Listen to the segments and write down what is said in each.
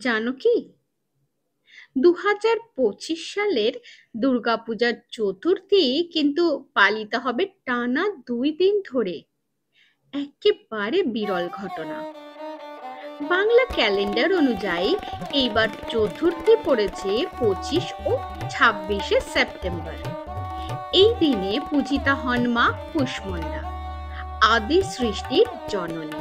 জানো কি, 2025 সালের দুর্গাপূজার চতুর্থী কিন্তু পালিত হবে টানা 2 দিন ধরে। একেবারে বিরল ঘটনা। বাংলা ক্যালেন্ডার অনুযায়ী এইবার চতুর্থী পড়েছে 25 ও 26শে সেপ্টেম্বর। এই দিনে পূজিতা হন মা কুষ্মণ্ডা, আদি সৃষ্টির জননী।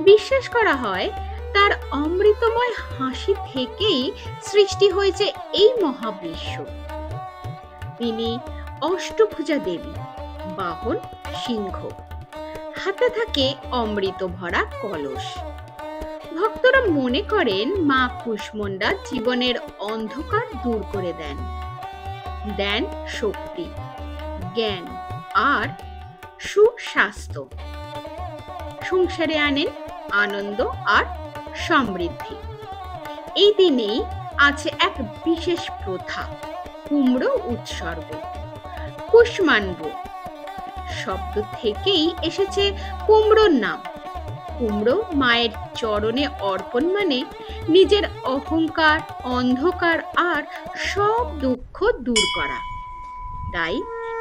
বিশ্বাস করা হয় তার অমৃতময় হাসি থেকেই সৃষ্টি হয়েছে এই মহাবিশ্ব। তিনি অষ্টভুজা দেবী, বাহন সিংহ, হাতে থাকে অমৃত ভরা কলস। ভক্তরা মনে করেন মা কুষ্মণ্ডা জীবনের অন্ধকার দূর করে দেন, দেন শক্তি, জ্ঞান আর সুস্বাস্থ্য, সংসারে আনেন আনন্দ আর সমৃদ্ধি। এই দিনেই আছে এক বিশেষ প্রথা, কুমড়ো উৎসর্গ। কুষ্মাণ্ড শব্দ থেকেই এসেছে কুমড়োর নাম। কুমড়ো মায়ের চরণে অর্পণ মানে নিজের অহংকার, অন্ধকার আর সব দুঃখ দূর করা। তাই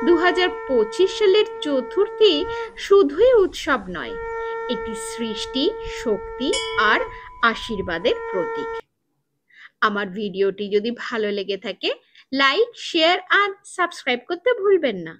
2025 সালের চতুর্থী শুধুই উৎসব নয়, এটি সৃষ্টি, শক্তি আর আশীর্বাদের প্রতীক। আমার ভিডিওটি যদি ভালো লেগে থাকে, লাইক, শেয়ার আর সাবস্ক্রাইব করতে ভুলবেন না।